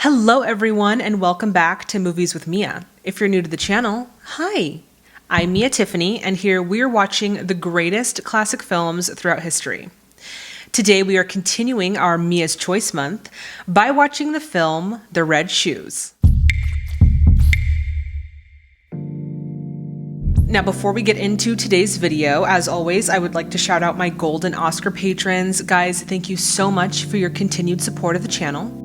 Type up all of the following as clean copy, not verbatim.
Hello everyone and welcome back to Movies with Mia. If you're new to the channel, hi! I'm Mia Tiffany and here we're watching the greatest classic films throughout history. Today we are continuing our Mia's Choice Month by watching the film The Red Shoes. Now before we get into today's video, as always, I would like to shout out my Golden Oscar patrons. Guys, thank you so much for your continued support of the channel.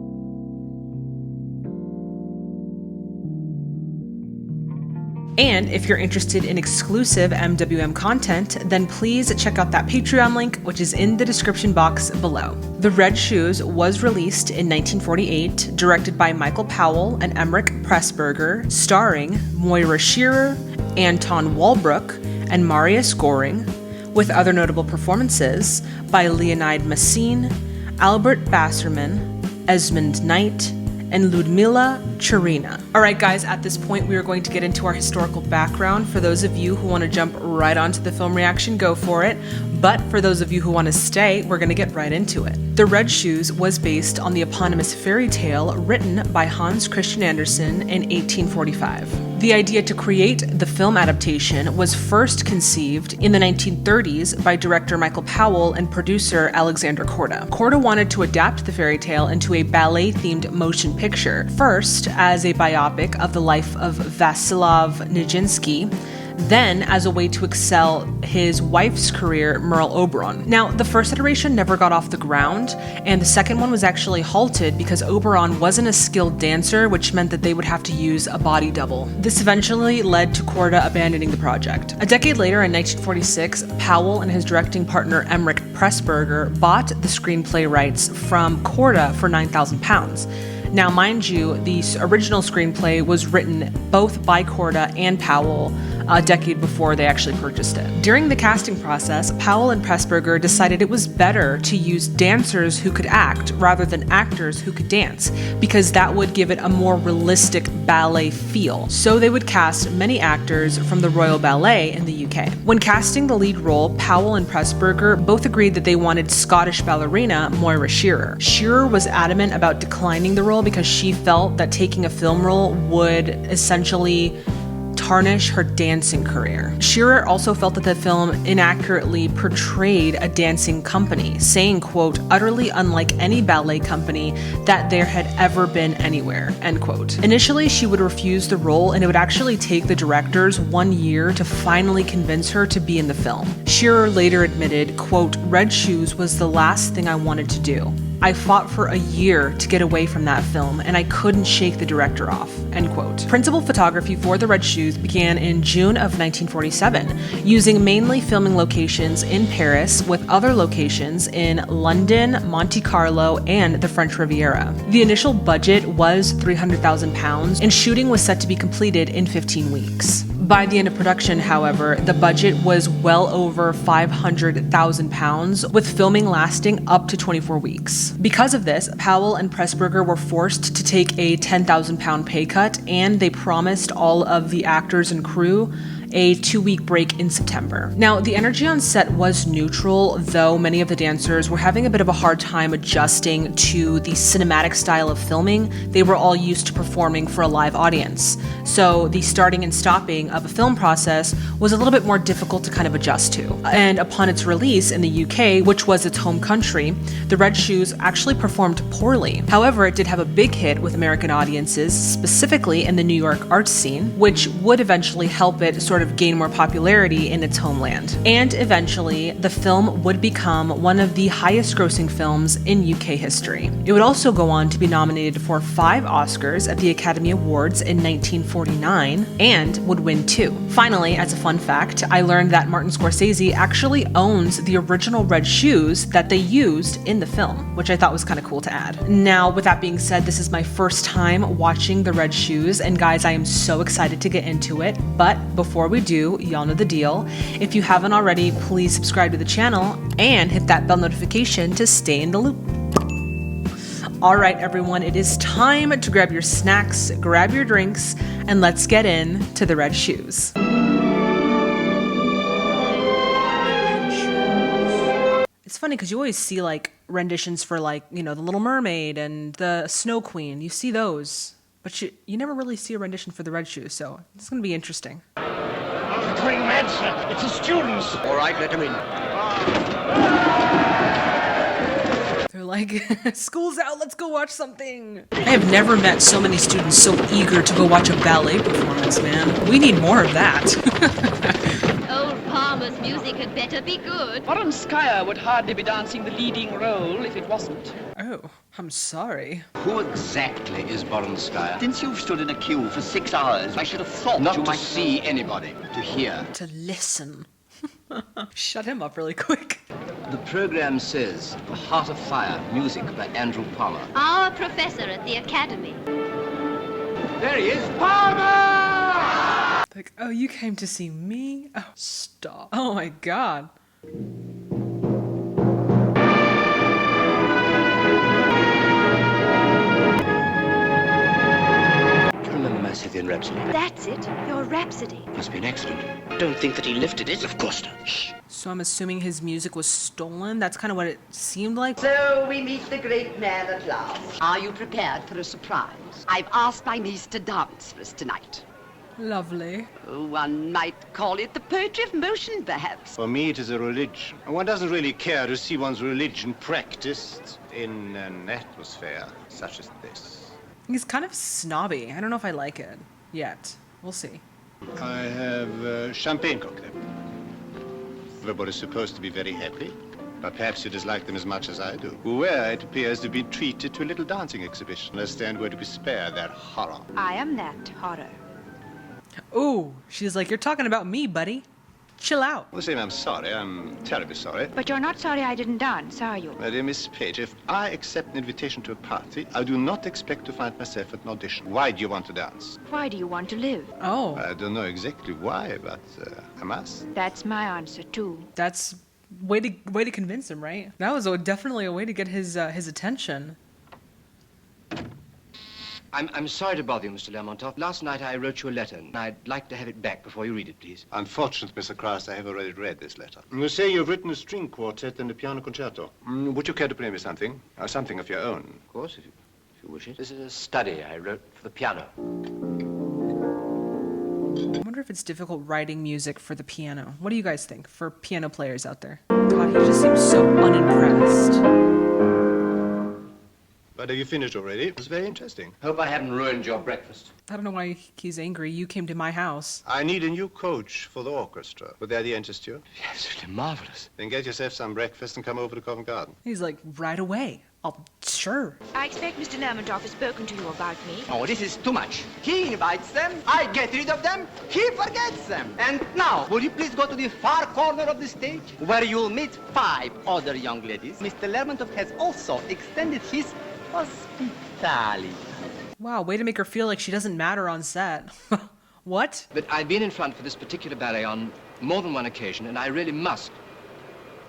And if you're interested in exclusive MWM content, then please check out that Patreon link, which is in the description box below. The Red Shoes was released in 1948, directed by Michael Powell and Emmerich Pressburger, starring Moira Shearer, Anton Walbrook, and Marius Goring, with other notable performances by Leonid Massine, Albert Basserman, Esmond Knight, and Ludmila Cherina. Alright guys, at this point we are going to get into our historical background. For those of you who want to jump right onto the film reaction, go for it. But for those of you who want to stay, we're going to get right into it. The Red Shoes was based on the eponymous fairy tale written by Hans Christian Andersen in 1845. The idea to create the film adaptation was first conceived in the 1930s by director Michael Powell and producer Alexander Korda. Korda wanted to adapt the fairy tale into a ballet-themed motion picture, first as a biopic of the life of Vasilav Nijinsky, then as a way to excel his wife's career, Merle Oberon. Now, the first iteration never got off the ground, and the second one was actually halted because Oberon wasn't a skilled dancer, which meant that they would have to use a body double. This eventually led to Korda abandoning the project. A decade later, in 1946, Powell and his directing partner Emmerich Pressburger bought the screenplay rights from Korda for £9,000. Now, mind you, the original screenplay was written both by Korda and Powell a decade before they actually purchased it. During the casting process, Powell and Pressburger decided it was better to use dancers who could act rather than actors who could dance, because that would give it a more realistic ballet feel. So they would cast many actors from the Royal Ballet in the UK. When casting the lead role, Powell and Pressburger both agreed that they wanted Scottish ballerina Moira Shearer. Shearer was adamant about declining the role because she felt that taking a film role would essentially tarnish her dancing career. Shearer also felt that the film inaccurately portrayed a dancing company, saying, quote, utterly unlike any ballet company that there had ever been anywhere, end quote. Initially, she would refuse the role, and it would actually take the directors 1 year to finally convince her to be in the film. Shearer later admitted, quote, Red Shoes was the last thing I wanted to do. I fought for a year to get away from that film, and I couldn't shake the director off, end quote. Principal photography for The Red Shoes began in June of 1947, using mainly filming locations in Paris with other locations in London, Monte Carlo, and the French Riviera. The initial budget was £300,000, and shooting was set to be completed in 15 weeks. By the end of production, however, the budget was well over £500,000, with filming lasting up to 24 weeks. Because of this, Powell and Pressburger were forced to take a £10,000 pay cut, and they promised all of the actors and crew a 2-week break in September. Now, the energy on set was neutral, though many of the dancers were having a bit of a hard time adjusting to the cinematic style of filming. They were all used to performing for a live audience. So the starting and stopping of a film process was a little bit more difficult to kind of adjust to. And upon its release in the UK, which was its home country, The Red Shoes actually performed poorly. However, it did have a big hit with American audiences, specifically in the New York arts scene, which would eventually help it sort of gain more popularity in its homeland. And eventually, the film would become one of the highest grossing films in UK history. It would also go on to be nominated for 5 Oscars at the Academy Awards in 1949 and would win 2. Finally, as a fun fact, I learned that Martin Scorsese actually owns the original Red Shoes that they used in the film, which I thought was kind of cool to add. Now, with that being said, this is my first time watching The Red Shoes, and guys, I am so excited to get into it. But before we do, y'all know the deal. If you haven't already, please subscribe to the channel and hit that bell notification to stay in the loop. All right, everyone, it is time to grab your snacks, grab your drinks, and let's get into The Red Shoes. It's funny because you always see like renditions for like, you know, The Little Mermaid and the Snow Queen. You see those, but you never really see a rendition for the Red Shoes, so it's going to be interesting. They're going mad, sir. It's the students. All right, let them in. They're like, school's out, let's go watch something. I have never met so many students so eager to go watch a ballet performance, man. We need more of that. Old Palmer's music had better be good. Boronskaya would hardly be dancing the leading role if it wasn't. Oh, I'm sorry. Who exactly is Boronskaya? Since you've stood in a queue for 6 hours, I should have thought Not you to might see anybody, to hear. To listen. Shut him up really quick. The program says The Heart of Fire, music by Andrew Palmer. Our professor at the academy. There he is, Palmer! Like, oh, you came to see me? Oh, stop. Oh my god. Do you remember my Scythian Rhapsody? That's it, your Rhapsody. Must be an accident. Don't think that he lifted it. Of course not. Shh. So I'm assuming his music was stolen? That's kind of what it seemed like. So we meet the great man at last. Are you prepared for a surprise? I've asked my niece to dance for us tonight. Lovely. One might call it the poetry of motion, perhaps. For me, it is a religion. One doesn't really care to see one's religion practiced in an atmosphere such as this. He's kind of snobby. I don't know if I like it yet. We'll see. I have champagne cocktail. Everybody's supposed to be very happy, but perhaps you dislike them as much as I do. Where it appears to be treated to a little dancing exhibition. Understand where to be spared that horror. I am that horror. Ooh, she's like, you're talking about me, buddy. Chill out. All the same, I'm sorry. I'm terribly sorry. But you're not sorry I didn't dance, are you? My dear Miss Page, if I accept an invitation to a party, I do not expect to find myself at an audition. Why do you want to dance? Why do you want to live? Oh, I don't know exactly why, but I must. That's my answer, too. that's way to convince him, right? That was definitely a way to get his attention. I'm sorry to bother you, Mr. Lermontov. Last night I wrote you a letter, and I'd like to have it back before you read it, please. Unfortunately, Mr. Cross, I have already read this letter. You say you've written a string quartet and a piano concerto. Would you care to play me something? Something of your own? Of course, if you wish it. This is a study I wrote for the piano. I wonder if it's difficult writing music for the piano. What do you guys think for piano players out there? God, he just seems so unimpressed. But have you finished already? It was very interesting. Hope I haven't ruined your breakfast. I don't know why he's angry. You came to my house. I need a new coach for the orchestra. Would the idea interest you? Absolutely marvelous. Then get yourself some breakfast and come over to Covent Garden. He's like, right away. Sure. I expect Mr. Lermontov has spoken to you about me. Oh, this is too much. He invites them, I get rid of them, he forgets them. And now, will you please go to the far corner of the stage, where you'll meet 5 other young ladies. Mr. Lermontov has also extended his hospitality. Wow, way to make her feel like she doesn't matter on set. What? But I've been in front for this particular ballet on more than one occasion, and I really must.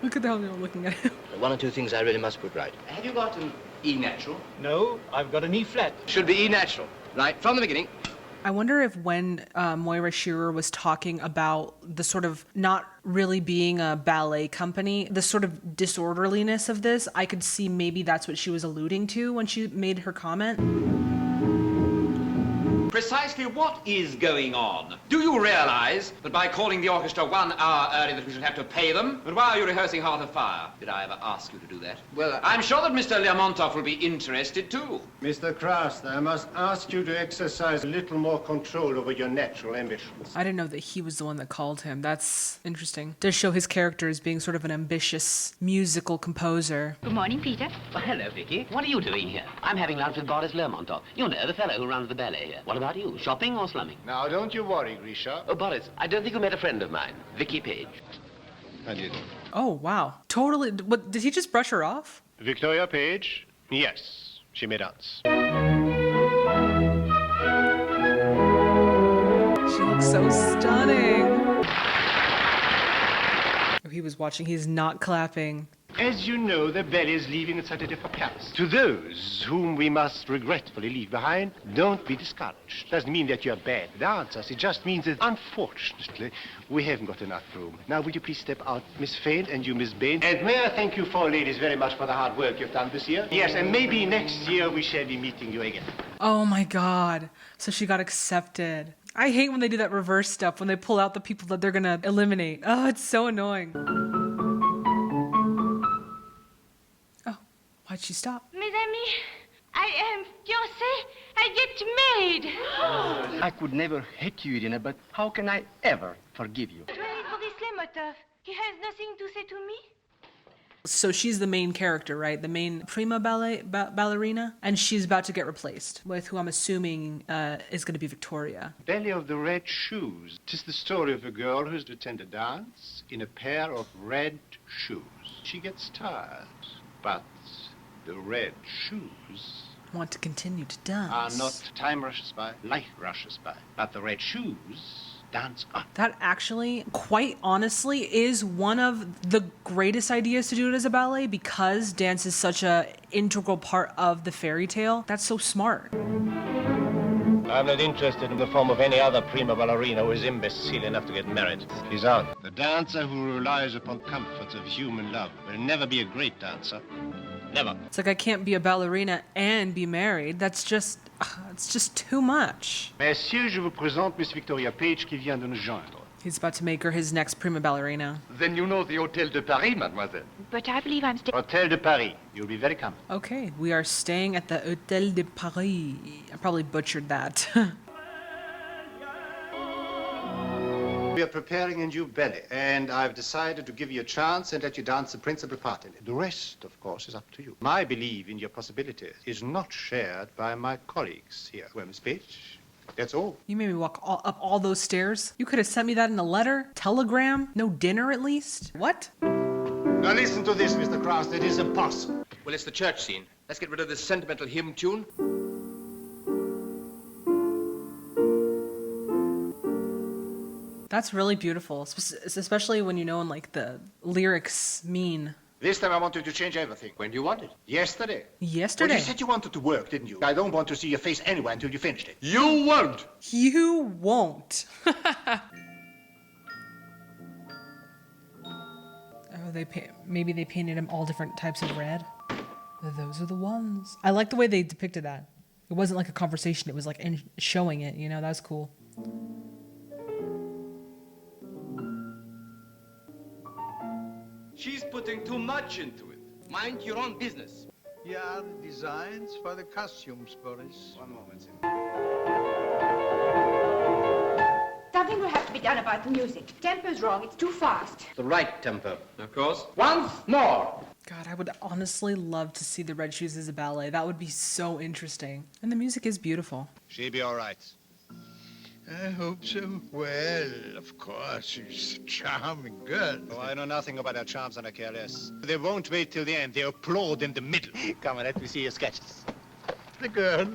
Look at how they're looking at him. One or two things I really must put right. Have you got an E natural? No, I've got an E flat. Should be E natural. Right, from the beginning. I wonder if when Moira Shearer was talking about the sort of not really being a ballet company, the sort of disorderliness of this, I could see maybe that's what she was alluding to when she made her comment. Precisely what is going on? Do you realize that by calling the orchestra 1 hour early that we should have to pay them? And why are you rehearsing Heart of Fire? Did I ever ask you to do that? Well, I'm sure that Mr. Lermontov will be interested too. Mr. Cross, I must ask you to exercise a little more control over your natural ambitions. I didn't know that he was the one that called him. That's interesting. Does show his character as being sort of an ambitious musical composer. Good morning, Peter. Well, hello, Vicky. What are you doing here? I'm having lunch with Boris Lermontov. You know, the fellow who runs the ballet here. What about you? Shopping or slumming? Now, don't you worry, Grisha. Oh, Boris, I don't think you met a friend of mine, Vicky Page. I did. Oh, wow. Totally. What, did he just brush her off? Victoria Page? Yes, she may dance. She looks so stunning. Oh, he was watching. He's not clapping. As you know, the ballet is leaving on Saturday for Paris. To those whom we must regretfully leave behind, don't be discouraged. Doesn't mean that you're bad dancers. It just means that, unfortunately, we haven't got enough room. Now, will you please step out, Miss Fain, and you, Miss Bain? And may I thank you four ladies very much for the hard work you've done this year? Yes, and maybe next year we shall be meeting you again. Oh my God. So she got accepted. I hate when they do that reverse stuff, when they pull out the people that they're gonna eliminate. Oh, it's so annoying. Oh, why'd she stop? Mes amis, I am fiancée. I get married. I could never hate you, Irina, but how can I ever forgive you? He has nothing to say to me. So she's the main character, right? The main prima ballerina, and she's about to get replaced with who I'm assuming is going to be Victoria. Ballet of the Red Shoes. It is the story of a girl who's to attend a dance in a pair of red shoes. She gets tired, but the red shoes want to continue to dance. Are not time rushes by, life rushes by, but the red shoes dance on. That actually, quite honestly, is one of the greatest ideas to do it as a ballet, because dance is such a integral part of the fairy tale. That's so smart. I'm not interested in the form of any other prima ballerina who is imbecile enough to get married. She's out. The dancer who relies upon comforts of human love will never be a great dancer. Never. It's like I can't be a ballerina and be married. That's just, it's just too much. Messieurs, je vous présente Miss Victoria Page qui vient de nous joindre. He's about to make her his next prima ballerina. Then you know the Hôtel de Paris, mademoiselle. But I believe I'm staying. Hôtel de Paris. You'll be very comfortable. Okay, we are staying at the Hôtel de Paris. I probably butchered that. We are preparing a new ballet, and I've decided to give you a chance and let you dance the principal part in it. The rest, of course, is up to you. My belief in your possibilities is not shared by my colleagues here. Well, Miss Page, that's all. You made me walk up all those stairs. You could have sent me that in a letter, telegram, no dinner at least. What? Now listen to this, Mr. Krause. It is impossible. Well, it's the church scene. Let's get rid of this sentimental hymn tune. That's really beautiful, especially when you know when like the lyrics mean. This time I want you to change everything. When do you want it? Yesterday. Yesterday? Well, you said you wanted to work, didn't you? I don't want to see your face anywhere until you finished it. You won't. You won't. Oh, maybe they painted him all different types of red. Those are the ones. I like the way they depicted that. It wasn't like a conversation. It was like showing it, you know, that was cool. She's putting too much into it. Mind your own business. Here are the designs for the costumes, Boris. One moment. Something will have to be done about the music. Tempo's wrong. It's too fast. The right tempo, of course. Once more. God, I would honestly love to see the Red Shoes as a ballet. That would be so interesting. And the music is beautiful. She'll be all right. I hope so. Well, of course, she's a charming girl. Oh, I know nothing about her charms and I care less. They won't wait till the end. They applaud in the middle. Come on, let me see your sketches. The girl.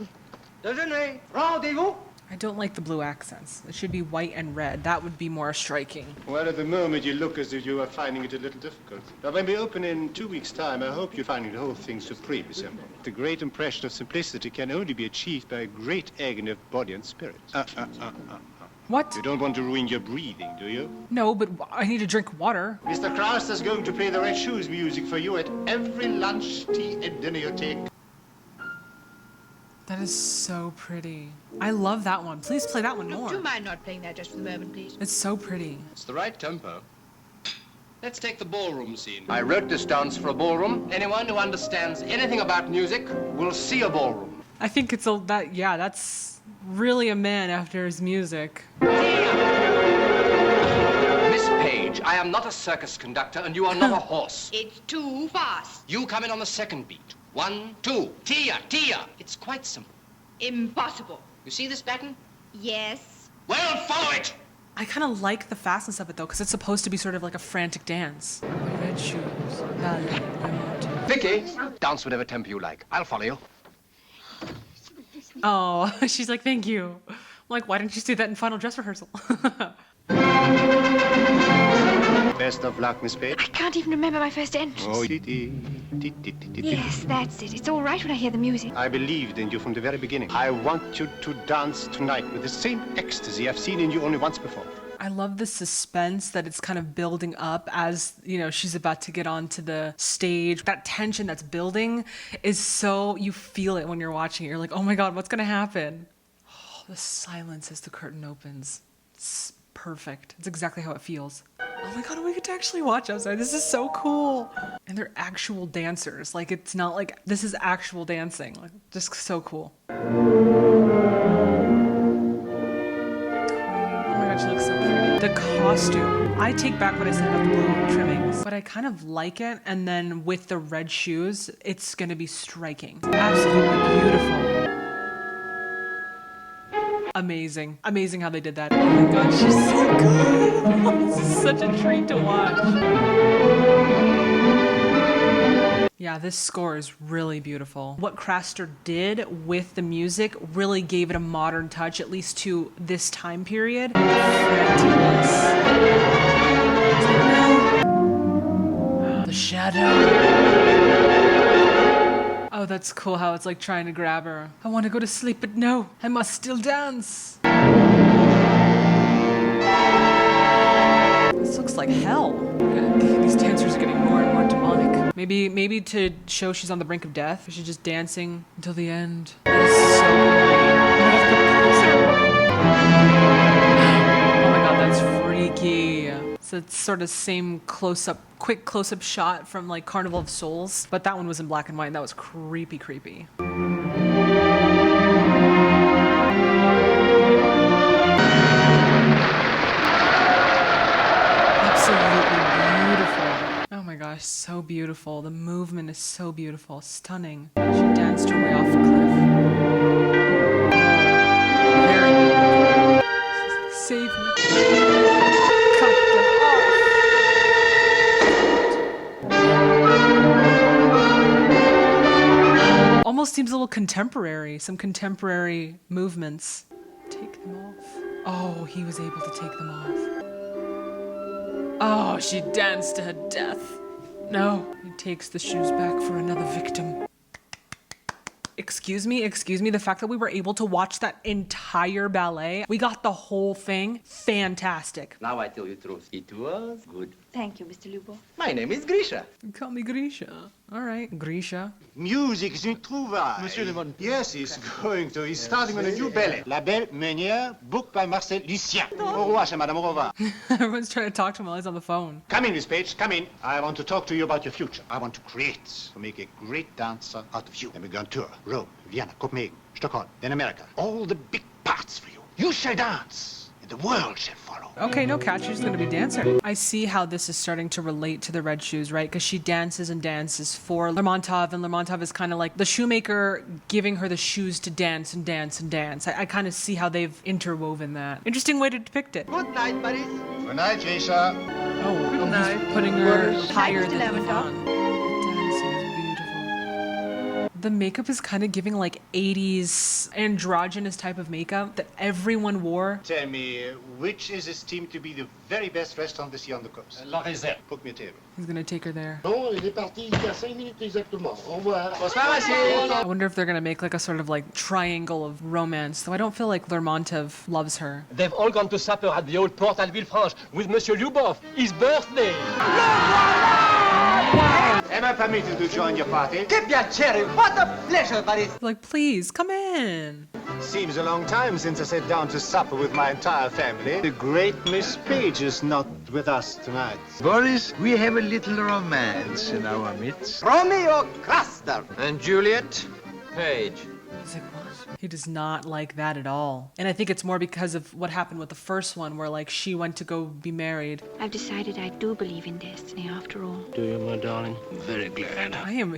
Déjeuner. Rendezvous. I don't like the blue accents. It should be white and red. That would be more striking. Well, at the moment you look as if you are finding it a little difficult. Now, when we open in 2 weeks' time, I hope you're finding the whole thing supremely simple. The great impression of simplicity can only be achieved by a great agony of body and spirit. What? You don't want to ruin your breathing, do you? No, but I need to drink water. Mr. Krause is going to play the Red Shoes music for you at every lunch, tea, and dinner you take. That is so pretty. I love that one. Please play that one more. Do you mind not playing that just for the moment, please? It's so pretty. It's the right tempo. Let's take the ballroom scene. I wrote this dance for a ballroom. Anyone who understands anything about music will see a ballroom. I think it's that's really a man after his music. Miss Page, I am not a circus conductor and you are not a horse. It's too fast. You come in on the second beat. 1, 2. Tia, tia. It's quite simple. Impossible. You see this pattern? Yes. Well, follow it! I kind of like the fastness of it though, because it's supposed to be sort of like a frantic dance. Red shoes, ballet, Vicky, dance whatever tempo you like. I'll follow you. Oh, she's like, thank you. I'm like, why didn't you do that in final dress rehearsal? Best of luck, Miss Page. I can't even remember my first entrance. Oh, Yes, that's it. It's all right when I hear the music. I believed in you from the very beginning. I want you to dance tonight with the same ecstasy I've seen in you only once before. I love the suspense that it's kind of building up as, you know, she's about to get onto the stage. That tension that's building is so, you feel it when you're watching it. You're like, oh my God, what's gonna happen? Oh, the silence as the curtain opens. It's perfect. It's exactly how it feels. Oh my God, we get to actually watch outside. This is so cool. And they're actual dancers. Like, it's not like, this is actual dancing. Like, just so cool. She looks so pretty. The costume. I take back what I said about the blue trimmings, but I kind of like it. And then with the red shoes, it's gonna be striking. It's absolutely beautiful. Amazing. Amazing how they did that. Oh my God, she's so good. This is such a treat to watch. Yeah, this score is really beautiful. What Craster did with the music really gave it a modern touch, at least to this time period. The shadow. Oh, that's cool how it's like trying to grab her. I want to go to sleep, but no, I must still dance. This looks like hell. These dancers are getting more and more demonic. Maybe to show she's on the brink of death, she's just dancing until the end. That is so great. Oh my God, that's freaky. So it's sort of same close-up, quick close-up shot from like Carnival of Souls, but that one was in black and white, and that was creepy, creepy. Gosh, so beautiful. The movement is so beautiful, stunning. She danced her way off a cliff. Very beautiful. Save me. Cut them off. Almost seems a little contemporary. Some contemporary movements. Take them off. Oh, he was able to take them off. Oh, she danced to her death. No, he takes the shoes back for another victim. Excuse me, the fact that we were able to watch that entire ballet, we got the whole thing, fantastic. Now I tell you the truth, it was good. Thank you, Mr. Lubov. My name is Grisha. Call me Grisha. All right, Grisha. Music is introuvaille. Monsieur le Bon. Yes, he's going to. He's starting on a new ballet. La Belle Meunière, booked by Marcel Lucien. Au revoir, chez Madame, au revoir. Everyone's trying to talk to him while he's on the phone. Come in, Miss Page, come in. I want to talk to you about your future. I want to create, to make a great dancer out of you. Then we go on tour. Rome, Vienna, Copenhagen, Stockholm, then America. All the big parts for you. You shall dance. The world shall follow. Okay, no catch, she's gonna be dancing. I see how this is starting to relate to the red shoes, right? Because she dances and dances for Lermontov, and Lermontov is kind of like the shoemaker giving her the shoes to dance and dance and dance. I kind of see how they've interwoven that. Interesting way to depict it. Good night, buddies. Good night, Jaisha. Oh, good night. He's putting her higher than the dancing is beautiful. The makeup is kind of giving like 80s androgynous type of makeup that everyone wore. Tell me, which is esteemed to be the very best restaurant this year on the coast? La Réserve. Book me a table. He's gonna take her there. Non, il est parti il y a 5 minutes exactement. Au revoir. I wonder if they're gonna make like a sort of like triangle of romance, though I don't feel like Lermontov loves her. They've all gone to supper at the old port at Villefranche with Monsieur Lubov. His birthday. Am I permitted to join your party? Que piacere. What a pleasure, buddies. Like, please, come in. Seems a long time since I sat down to supper with my entire family. The great Miss Page is not with us tonight. Boris, we have a little romance in our midst. Romeo Craster. And Juliet Page. He's like, what? He does not like that at all. And I think it's more because of what happened with the first one, where like she went to go be married. I've decided I do believe in destiny after all. Do you, my darling? Very glad. I am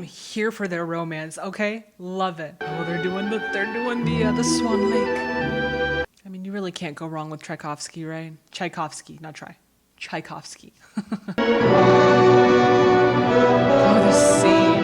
here for their romance, okay? Love it. Oh, they're doing the Swan Lake. I mean, you really can't go wrong with Tchaikovsky, right? Tchaikovsky, not try. Tchaikovsky. Oh, the scene.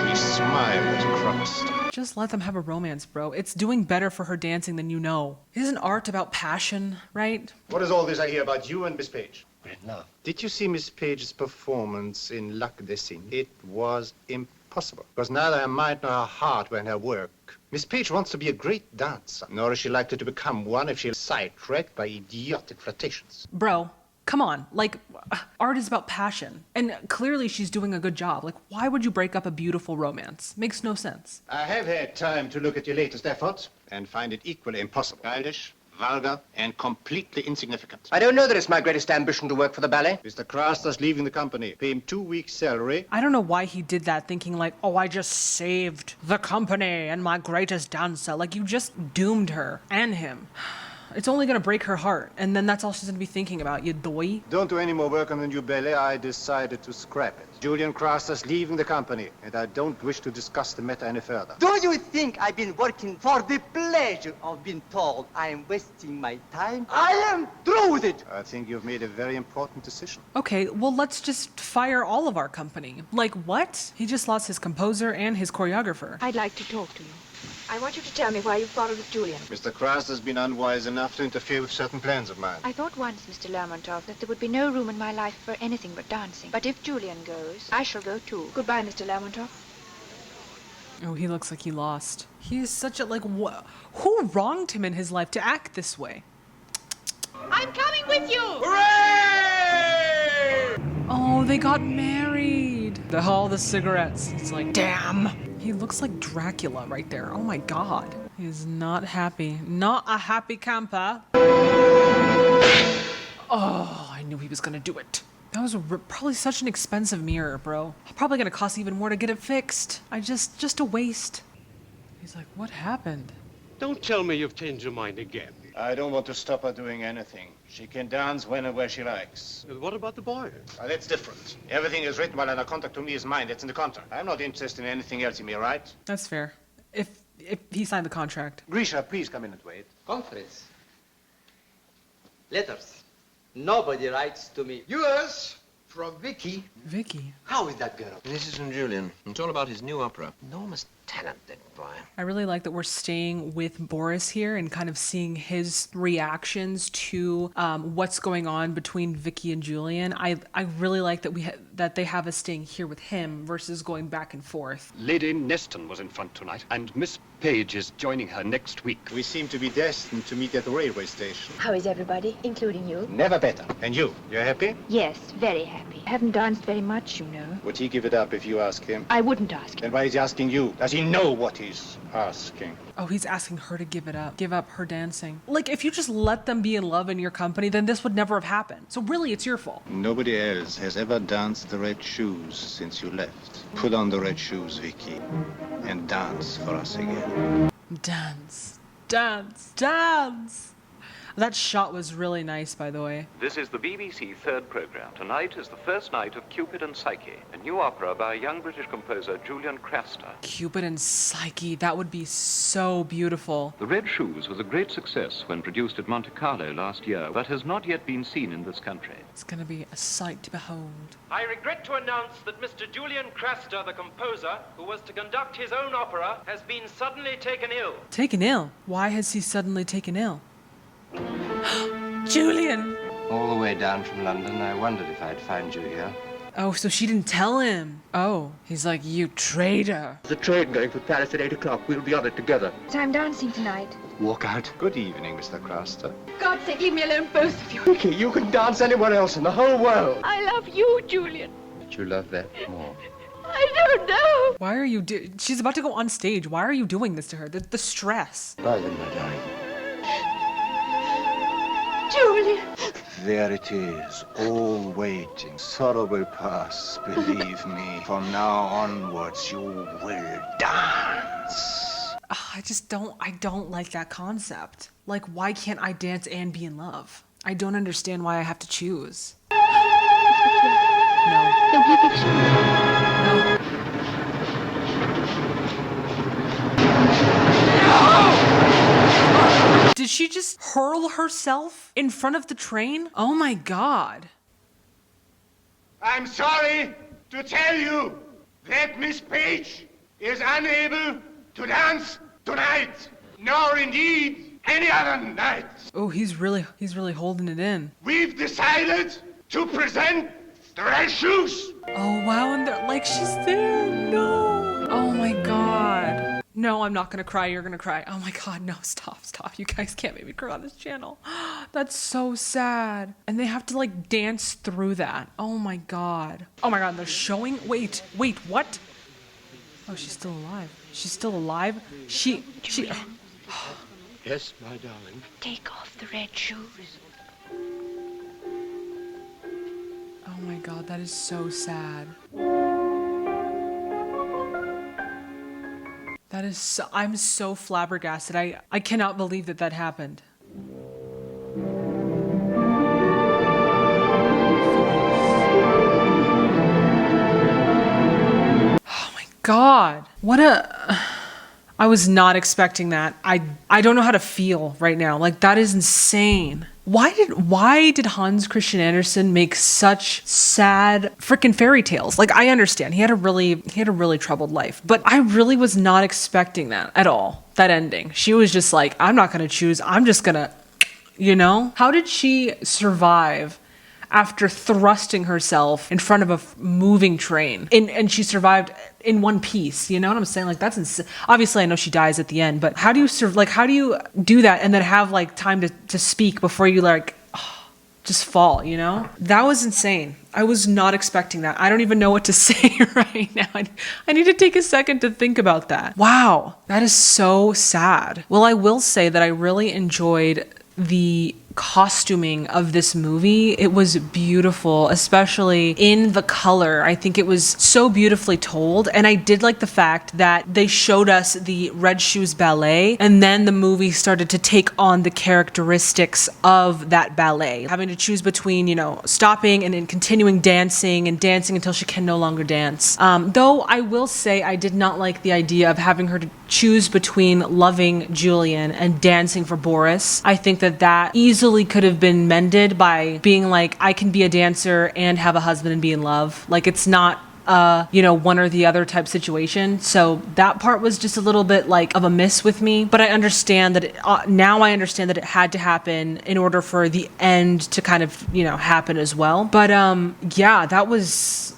She smiled at Christ. Just let them have a romance, bro. It's doing better for her dancing than you know. Isn't art about passion, right? What is all this I hear about you and Miss Page? We're in love. Did you see Miss Page's performance in Lac des Signes? It was impossible, because neither her mind nor her heart were in her work. Miss Page wants to be a great dancer, nor is she likely to become one if she's sidetracked by idiotic flirtations. Bro, come on. Like, art is about passion. And clearly she's doing a good job. Like, why would you break up a beautiful romance? Makes no sense. I have had time to look at your latest efforts and find it equally impossible. Childish, vulgar, and completely insignificant. I don't know that it's my greatest ambition to work for the ballet. Mr. Craster's leaving the company. Pay him 2 weeks' salary. I don't know why he did that, thinking like, oh, I just saved the company and my greatest dancer. Like, you just doomed her and him. It's only gonna break her heart, and then that's all she's gonna be thinking about, you doy. Don't do any more work on the new ballet. I decided to scrap it. Julian Craster's leaving the company, and I don't wish to discuss the matter any further. Do you think I've been working for the pleasure of being told I am wasting my time? I am through with it! I think you've made a very important decision. Okay, well, let's just fire all of our company. Like, what? He just lost his composer and his choreographer. I'd like to talk to you. I want you to tell me why you quarreled with Julian. Mr. Craster's been unwise enough to interfere with certain plans of mine. I thought once, Mr. Lermontov, that there would be no room in my life for anything but dancing. But if Julian goes, I shall go too. Goodbye, Mr. Lermontov. Oh, he looks like he lost. He's such a, like, who wronged him in his life to act this way? I'm coming with you! Hooray! Oh, they got married. All the cigarettes. It's like, damn. He looks like Dracula right there. Oh my god. He's not happy. Not a happy camper. Oh, I knew he was gonna do it. That was probably such an expensive mirror, bro. Probably gonna cost even more to get it fixed. Just a waste. He's like, what happened? Don't tell me you've changed your mind again. I don't want to stop her doing anything. She can dance when and where she likes. What about the boy? That's different. Everything is written while under contract to me is mine. That's in the contract. I'm not interested in anything else, you mean, right? That's fair. If he signed the contract. Grisha, please come in and wait. Conference. Letters. Nobody writes to me. Yours from Vicky. Vicky? How is that girl? This is from Julian. It's all about his new opera. Enormous talent, that boy. I really like that we're staying with Boris here and kind of seeing his reactions to what's going on between Vicky and Julian. I really like that that they have us staying here with him versus going back and forth. Lady Neston was in front tonight, and Miss Page is joining her next week. We seem to be destined to meet at the railway station. How is everybody, including you? Never better. And you? You're happy? Yes, very happy. I haven't danced very much, you know. Would he give it up if you ask him? I wouldn't ask him. Then why is he asking you? Does he know what he's asking? Oh, he's asking her to give it up. Give up her dancing. Like, if you just let them be in love in your company, then this would never have happened. So really, it's your fault. Nobody else has ever danced the red shoes since you left. Put on the red shoes, Vicky, and dance for us again. Dance. Dance. Dance. That shot was really nice, by the way. This is the BBC third programme. Tonight is the first night of Cupid and Psyche, a new opera by a young British composer, Julian Craster. Cupid and Psyche, that would be so beautiful. The Red Shoes was a great success when produced at Monte Carlo last year, but has not yet been seen in this country. It's gonna be a sight to behold. I regret to announce that Mr. Julian Craster, the composer, who was to conduct his own opera, has been suddenly taken ill. Taken ill? Why has he suddenly taken ill? Julian! All the way down from London, I wondered if I'd find you here. Oh, so she didn't tell him. Oh, he's like, you traitor. There's a train going for Paris at 8 o'clock. We'll be on it together. So I'm dancing tonight. Walk out. Good evening, Mr. Craster. God's sake, leave me alone, both of you. Vicky, you can dance anywhere else in the whole world. I love you, Julian. But you love that more. I don't know. Why are you she's about to go on stage. Why are you doing this to her? The stress. Bye then, my darling. Julian. There it is, all waiting. Sorrow will pass, believe me. From now onwards, you will dance. I don't like that concept. Like, why can't I dance and be in love? I don't understand why I have to choose. No. No. Did she just hurl herself in front of the train? Oh my god. I'm sorry to tell you that Miss Page is unable to dance tonight, nor indeed any other night. Oh, he's really holding it in. We've decided to present the Red Shoes. Oh wow, and they're like, she's there. No. Oh my god. No, I'm not gonna cry. You're gonna cry. Oh my god, no, stop. You guys can't make me cry on this channel. That's so sad. And they have to like dance through that. Oh my god. Oh my god, they're showing. Wait, what? Oh, she's still alive. She's still alive? She. Yes, my darling. Take off the red shoes. Oh my god, that is so sad. That is so, I'm so flabbergasted. I cannot believe that happened. Oh my god. I was not expecting that. I don't know how to feel right now. Like, that is insane. Why did Hans Christian Andersen make such sad freaking fairy tales? Like, I understand he had a really troubled life, but I really was not expecting that at all. That ending. She was just like, I'm not gonna choose. I'm just gonna, How did she survive after thrusting herself in front of a moving train? And she survived in one piece, you know what I'm saying? Like, that's insane. Obviously I know she dies at the end, but how do you do that and then have like time to speak before you just fall, That was insane. I was not expecting that. I don't even know what to say right now. I need to take a second to think about that. Wow, that is so sad. Well, I will say that I really enjoyed the costuming of this movie. It was beautiful, especially in the color. I think it was so beautifully told, and I did like the fact that they showed us the Red Shoes ballet, and then the movie started to take on the characteristics of that ballet, having to choose between, stopping and then continuing dancing and dancing until she can no longer dance. Though I will say I did not like the idea of having her to choose between loving Julian and dancing for Boris. I think that easily could have been mended by being like, I can be a dancer and have a husband and be in love. Like, it's not one or the other type situation. So that part was just a little bit like of a miss with me, but I understand that now I understand that it had to happen in order for the end to kind of, happen as well. But yeah, that was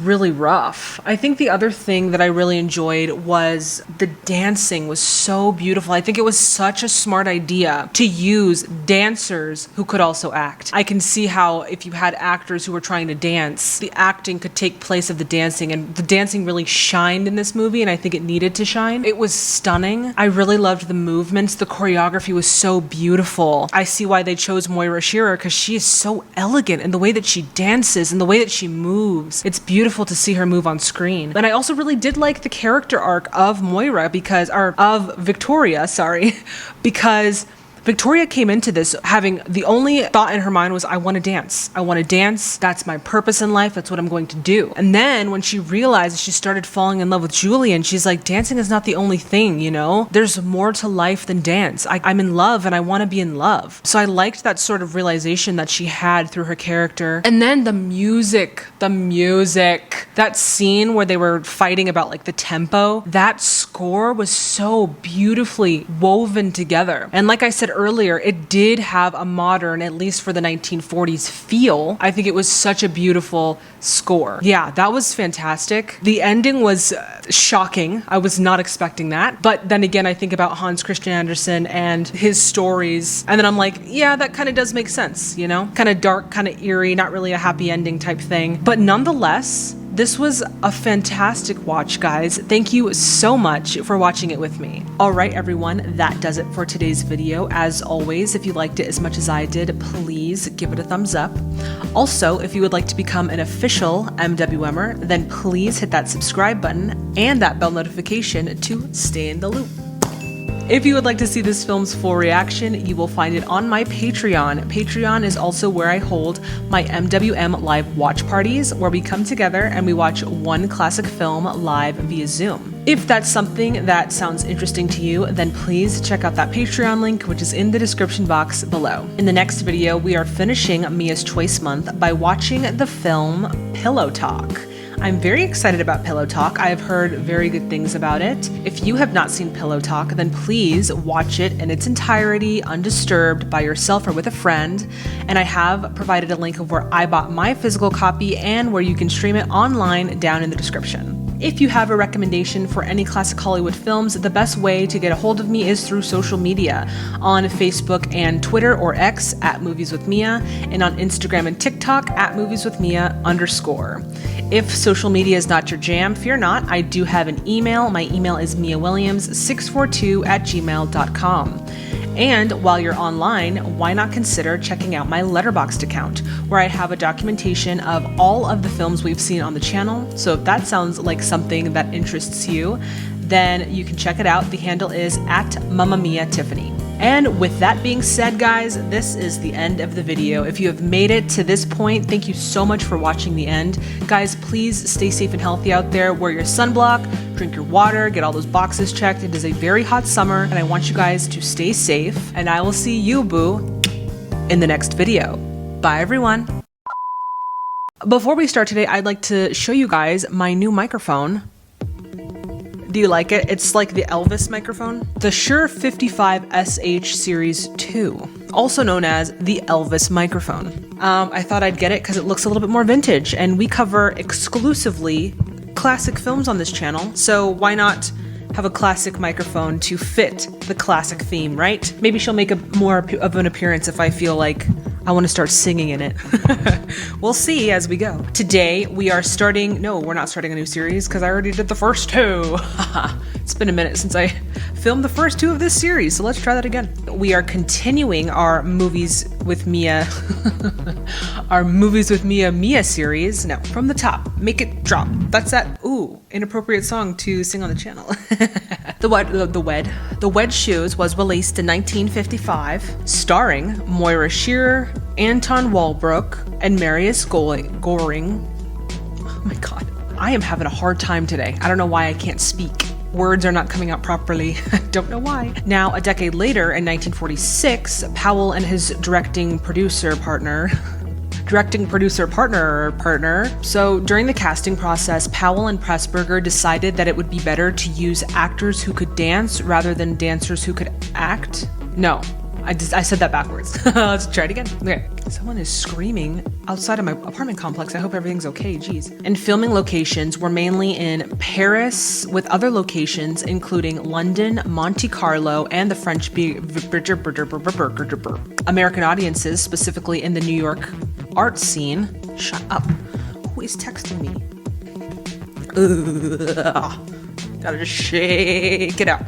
really rough. I think the other thing that I really enjoyed was the dancing was so beautiful. I think it was such a smart idea to use dancers who could also act. I can see how if you had actors who were trying to dance, the acting could take place of the dancing, and the dancing really shined in this movie, and I think it needed to shine. It was stunning. I really loved the movements. The choreography was so beautiful. I see why they chose Moira Shearer, because she is so elegant in the way that she dances and the way that she moves. It's beautiful to see her move on screen. And I also really did like the character arc of Victoria, because Victoria came into this having the only thought in her mind was, I want to dance. I want to dance. That's my purpose in life. That's what I'm going to do. And then when she realized, she started falling in love with Julian, she's like, dancing is not the only thing, There's more to life than dance. I'm in love and I want to be in love. So I liked that sort of realization that she had through her character. And then the music, that scene where they were fighting about like the tempo, that score was so beautifully woven together. And like I said earlier, it did have a modern, at least for the 1940s, feel. I think it was such a beautiful score. Yeah, that was fantastic. The ending was shocking. I was not expecting that. But then again, I think about Hans Christian Andersen and his stories, and then I'm like, yeah, that kind of does make sense, Kind of dark, kind of eerie, not really a happy ending type thing. But nonetheless, this was a fantastic watch, guys. Thank you so much for watching it with me. All right, everyone, that does it for today's video. As always, if you liked it as much as I did, please give it a thumbs up. Also, if you would like to become an official MWMer, then please hit that subscribe button and that bell notification to stay in the loop. If you would like to see this film's full reaction, you will find it on my Patreon. Patreon is also where I hold my MWM live watch parties, where we come together and we watch one classic film live via Zoom. If that's something that sounds interesting to you, then please check out that Patreon link, which is in the description box below. In the next video, we are finishing Mia's Choice Month by watching the film Pillow Talk. I'm very excited about Pillow Talk. I have heard very good things about it. If you have not seen Pillow Talk, then please watch it in its entirety, undisturbed, by yourself or with a friend. And I have provided a link of where I bought my physical copy and where you can stream it online down in the description. If you have a recommendation for any classic Hollywood films, the best way to get a hold of me is through social media on Facebook and Twitter or X at Movies with Mia, and on Instagram and TikTok at movieswithmia_. If social media is not your jam, fear not. I do have an email. My email is miawilliams642@gmail.com. And while you're online, why not consider checking out my LetterBoxd account, where I have a documentation of all of the films we've seen on the channel. So if that sounds like something that interests you, then you can check it out. The handle is @MammaMiaTiffany. And with that being said, guys, this is the end of the video. If you have made it to this point, thank you so much for watching the end. Guys, please stay safe and healthy out there. Wear your sunblock, drink your water, get all those boxes checked. It is a very hot summer, and I want you guys to stay safe. And I will see you, boo, in the next video. Bye, everyone. Before we start today, I'd like to show you guys my new microphone. Do you like it? It's like the Elvis microphone. The Shure 55SH Series 2, also known as the Elvis microphone. I thought I'd get it because it looks a little bit more vintage, and we cover exclusively classic films on this channel, so why not have a classic microphone to fit the classic theme, right? Maybe she'll make more of an appearance if I feel like I want to start singing in it. We'll see as we go. Today we are starting, no, we're not starting a new series because I already did the first two. It's been a minute since I filmed the first two of this series, so let's try that again. We are continuing our Movies with Mia, our Movies with Mia series. Now, from the top, make it drop. That's that, ooh, inappropriate song to sing on the channel. The Wed Shoes was released in 1955, starring Moira Shearer, Anton Walbrook, and Marius Goring. Oh my god, I am having a hard time today. I don't know why I can't speak. Words are not coming out properly. I don't know why. Now, a decade later, in 1946, Powell and his directing producer partner. So during the casting process, Powell and Pressburger decided that it would be better to use actors who could dance rather than dancers who could act. No, I said that backwards. Let's try it again. Okay. Someone is screaming outside of my apartment complex. I hope everything's okay, geez. And filming locations were mainly in Paris, with other locations including London, Monte Carlo, and the French American audiences, specifically in the New York art scene. Shut up. Who is texting me? Ugh. Gotta just shake it out.